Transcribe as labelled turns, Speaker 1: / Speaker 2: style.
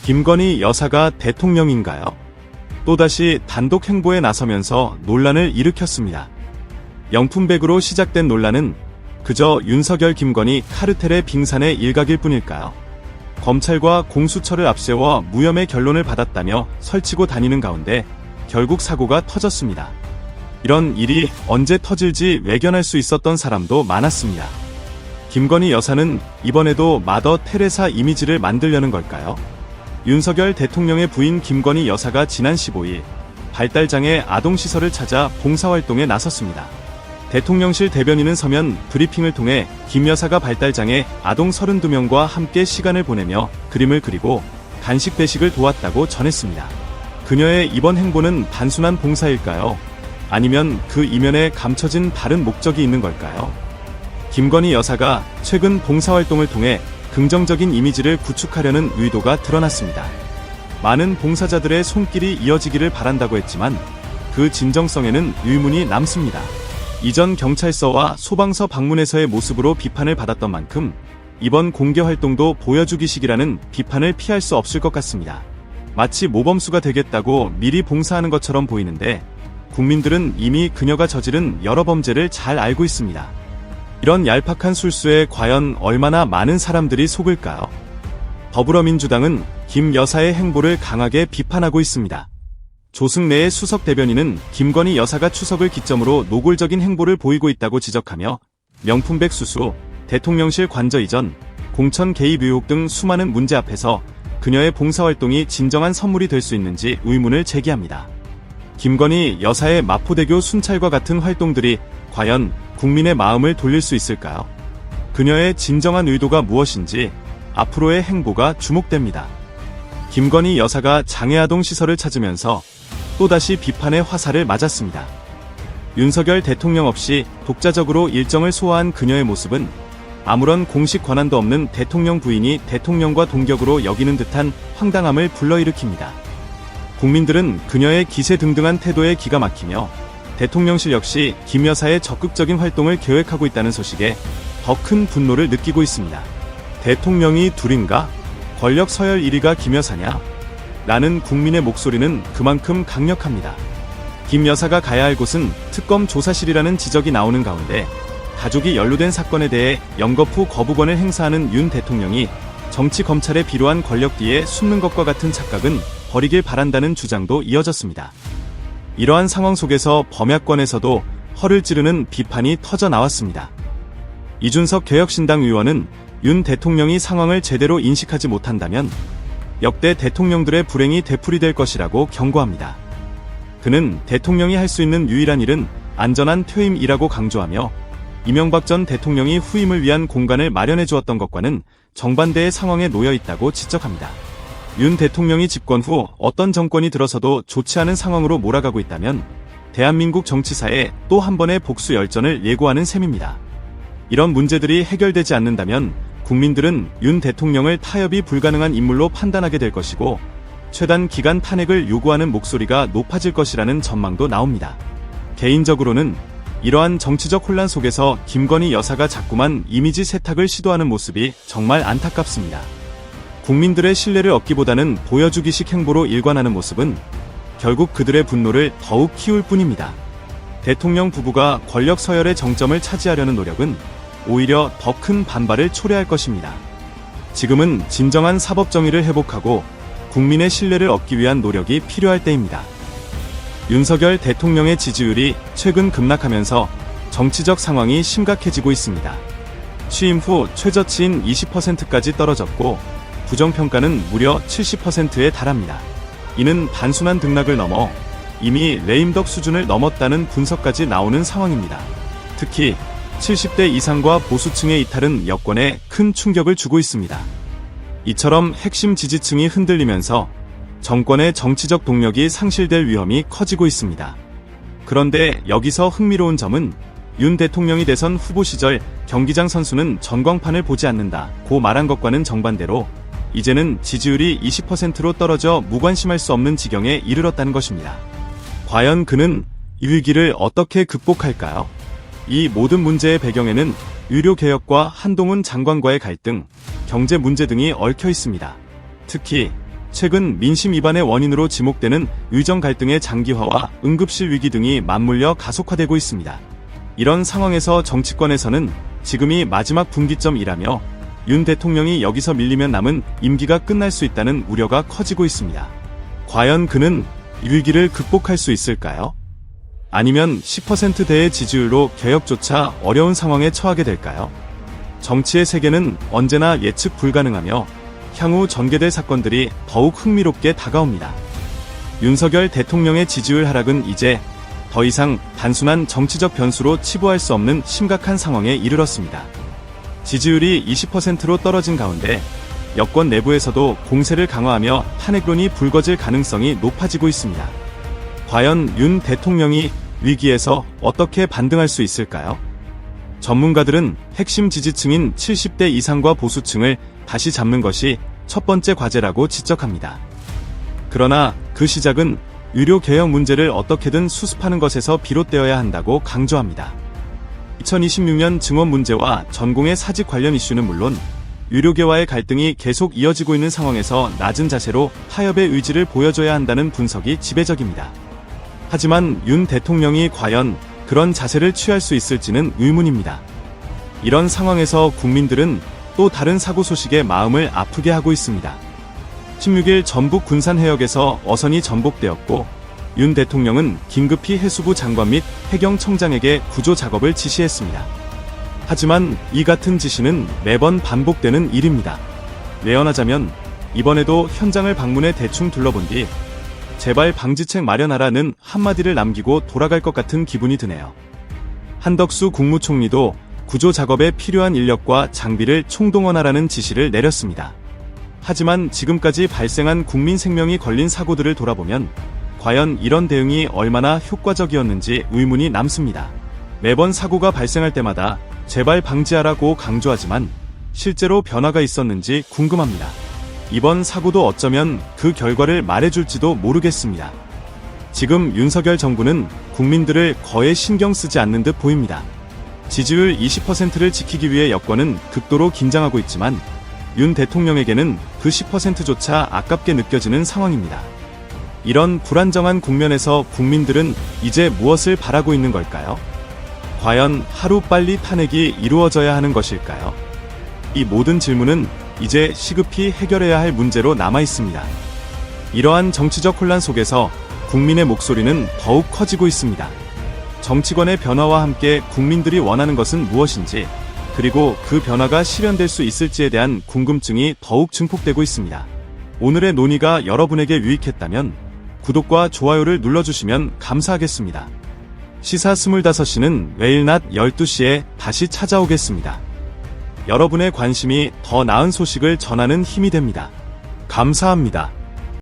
Speaker 1: 김건희 여사가 대통령인가요? 또다시 단독 행보에 나서면서 논란을 일으켰습니다. 명품백으로 시작된 논란은 그저 윤석열 김건희 카르텔의 빙산의 일각일 뿐일까요? 검찰과 공수처를 앞세워 무혐의 결론을 받았다며 설치고 다니는 가운데 결국 사고가 터졌습니다. 이런 일이 언제 터질지 외견할 수 있었던 사람도 많았습니다. 김건희 여사는 이번에도 마더 테레사 이미지를 만들려는 걸까요? 윤석열 대통령의 부인 김건희 여사가 지난 15일 발달장애 아동시설을 찾아 봉사활동에 나섰습니다. 대통령실 대변인은 서면 브리핑을 통해 김 여사가 발달장애 아동 32명과 함께 시간을 보내며 그림을 그리고 간식 배식을 도왔다고 전했습니다. 그녀의 이번 행보는 단순한 봉사일까요? 아니면 그 이면에 감춰진 다른 목적이 있는 걸까요? 김건희 여사가 최근 봉사활동을 통해 긍정적인 이미지를 구축하려는 의도가 드러났습니다. 많은 봉사자들의 손길이 이어지기를 바란다고 했지만 그 진정성에는 의문이 남습니다. 이전 경찰서와 소방서 방문에서의 모습으로 비판을 받았던 만큼 이번 공개 활동도 보여주기식이라는 비판을 피할 수 없을 것 같습니다. 마치 모범수가 되겠다고 미리 봉사하는 것처럼 보이는데 국민들은 이미 그녀가 저지른 여러 범죄를 잘 알고 있습니다. 이런 얄팍한 술수에 과연 얼마나 많은 사람들이 속을까요? 더불어민주당은 김 여사의 행보를 강하게 비판하고 있습니다. 조승래의 수석 대변인은 김건희 여사가 추석을 기점으로 노골적인 행보를 보이고 있다고 지적하며 명품백 수수, 대통령실 관저 이전, 공천 개입 의혹 등 수많은 문제 앞에서 그녀의 봉사활동이 진정한 선물이 될 수 있는지 의문을 제기합니다. 김건희 여사의 마포대교 순찰과 같은 활동들이 과연 국민의 마음을 돌릴 수 있을까요? 그녀의 진정한 의도가 무엇인지 앞으로의 행보가 주목됩니다. 김건희 여사가 장애아동 시설을 찾으면서 또다시 비판의 화살을 맞았습니다. 윤석열 대통령 없이 독자적으로 일정을 소화한 그녀의 모습은 아무런 공식 권한도 없는 대통령 부인이 대통령과 동격으로 여기는 듯한 황당함을 불러일으킵니다. 국민들은 그녀의 기세등등한 태도에 기가 막히며 대통령실 역시 김 여사의 적극적인 활동을 계획하고 있다는 소식에 더 큰 분노를 느끼고 있습니다. 대통령이 둘인가? 권력 서열 1위가 김 여사냐? 라는 국민의 목소리는 그만큼 강력합니다. 김 여사가 가야 할 곳은 특검 조사실이라는 지적이 나오는 가운데 가족이 연루된 사건에 대해 연거푸 거부권을 행사하는 윤 대통령이 정치 검찰에 비로한 권력 뒤에 숨는 것과 같은 착각은 버리길 바란다는 주장도 이어졌습니다. 이러한 상황 속에서 범야권에서도 허를 찌르는 비판이 터져 나왔습니다. 이준석 개혁신당 의원은 윤 대통령이 상황을 제대로 인식하지 못한다면 역대 대통령들의 불행이 되풀이될 것이라고 경고합니다. 그는 대통령이 할 수 있는 유일한 일은 안전한 퇴임이라고 강조하며 이명박 전 대통령이 후임을 위한 공간을 마련해 주었던 것과는 정반대의 상황에 놓여 있다고 지적합니다. 윤 대통령이 집권 후 어떤 정권이 들어서도 좋지 않은 상황으로 몰아가고 있다면 대한민국 정치사에 또 한 번의 복수 열전을 예고하는 셈입니다. 이런 문제들이 해결되지 않는다면 국민들은 윤 대통령을 타협이 불가능한 인물로 판단하게 될 것이고 최단 기간 탄핵을 요구하는 목소리가 높아질 것이라는 전망도 나옵니다. 개인적으로는 이러한 정치적 혼란 속에서 김건희 여사가 자꾸만 이미지 세탁을 시도하는 모습이 정말 안타깝습니다. 국민들의 신뢰를 얻기보다는 보여주기식 행보로 일관하는 모습은 결국 그들의 분노를 더욱 키울 뿐입니다. 대통령 부부가 권력 서열의 정점을 차지하려는 노력은 오히려 더 큰 반발을 초래할 것입니다. 지금은 진정한 사법 정의를 회복하고 국민의 신뢰를 얻기 위한 노력이 필요할 때입니다. 윤석열 대통령의 지지율이 최근 급락하면서 정치적 상황이 심각해지고 있습니다. 취임 후 최저치인 20%까지 떨어졌고 부정평가는 무려 70%에 달합니다. 이는 단순한 등락을 넘어 이미 레임덕 수준을 넘었다는 분석까지 나오는 상황입니다. 특히 70대 이상과 보수층의 이탈은 여권에 큰 충격을 주고 있습니다. 이처럼 핵심 지지층이 흔들리면서 정권의 정치적 동력이 상실될 위험이 커지고 있습니다. 그런데 여기서 흥미로운 점은 윤 대통령이 대선 후보 시절 경기장 선수는 전광판을 보지 않는다고 말한 것과는 정반대로 이제는 지지율이 20%로 떨어져 무관심할 수 없는 지경에 이르렀다는 것입니다. 과연 그는 이 위기를 어떻게 극복할까요? 이 모든 문제의 배경에는 의료개혁과 한동훈 장관과의 갈등, 경제 문제 등이 얽혀 있습니다. 특히 최근 민심 위반의 원인으로 지목되는 의정 갈등의 장기화와 응급실 위기 등이 맞물려 가속화되고 있습니다. 이런 상황에서 정치권에서는 지금이 마지막 분기점이라며 윤 대통령이 여기서 밀리면 남은 임기가 끝날 수 있다는 우려가 커지고 있습니다. 과연 그는 위기를 극복할 수 있을까요? 아니면 10%대의 지지율로 개혁조차 어려운 상황에 처하게 될까요? 정치의 세계는 언제나 예측 불가능하며 향후 전개될 사건들이 더욱 흥미롭게 다가옵니다. 윤석열 대통령의 지지율 하락은 이제 더 이상 단순한 정치적 변수로 치부할 수 없는 심각한 상황에 이르렀습니다. 지지율이 20%로 떨어진 가운데 여권 내부에서도 공세를 강화하며 탄핵론이 불거질 가능성이 높아지고 있습니다. 과연 윤 대통령이 위기에서 어떻게 반등할 수 있을까요? 전문가들은 핵심 지지층인 70대 이상과 보수층을 다시 잡는 것이 첫 번째 과제라고 지적합니다. 그러나 그 시작은 의료 개혁 문제를 어떻게든 수습하는 것에서 비롯되어야 한다고 강조합니다. 2026년 증원 문제와 전공의 사직 관련 이슈는 물론 의료계와의 갈등이 계속 이어지고 있는 상황에서 낮은 자세로 타협의 의지를 보여줘야 한다는 분석이 지배적입니다. 하지만 윤 대통령이 과연 그런 자세를 취할 수 있을지는 의문입니다. 이런 상황에서 국민들은 또 다른 사고 소식에 마음을 아프게 하고 있습니다. 16일 전북 군산 해역에서 어선이 전복되었고 윤 대통령은 긴급히 해수부 장관 및 해경청장에게 구조 작업을 지시했습니다. 하지만 이 같은 지시는 매번 반복되는 일입니다. 예언하자면 이번에도 현장을 방문해 대충 둘러본 뒤 제발 방지책 마련하라는 한마디를 남기고 돌아갈 것 같은 기분이 드네요. 한덕수 국무총리도 구조 작업에 필요한 인력과 장비를 총동원하라는 지시를 내렸습니다. 하지만 지금까지 발생한 국민 생명이 걸린 사고들을 돌아보면 과연 이런 대응이 얼마나 효과적이었는지 의문이 남습니다. 매번 사고가 발생할 때마다 제발 방지하라고 강조하지만 실제로 변화가 있었는지 궁금합니다. 이번 사고도 어쩌면 그 결과를 말해줄지도 모르겠습니다. 지금 윤석열 정부는 국민들을 거의 신경 쓰지 않는 듯 보입니다. 지지율 20%를 지키기 위해 여권은 극도로 긴장하고 있지만 윤 대통령에게는 그 10%조차 아깝게 느껴지는 상황입니다. 이런 불안정한 국면에서 국민들은 이제 무엇을 바라고 있는 걸까요? 과연 하루빨리 탄핵이 이루어져야 하는 것일까요? 이 모든 질문은 이제 시급히 해결해야 할 문제로 남아 있습니다. 이러한 정치적 혼란 속에서 국민의 목소리는 더욱 커지고 있습니다. 정치권의 변화와 함께 국민들이 원하는 것은 무엇인지, 그리고 그 변화가 실현될 수 있을지에 대한 궁금증이 더욱 증폭되고 있습니다. 오늘의 논의가 여러분에게 유익했다면 구독과 좋아요를 눌러주시면 감사하겠습니다. 시사 25시는 매일 낮 12시에 다시 찾아오겠습니다. 여러분의 관심이 더 나은 소식을 전하는 힘이 됩니다. 감사합니다.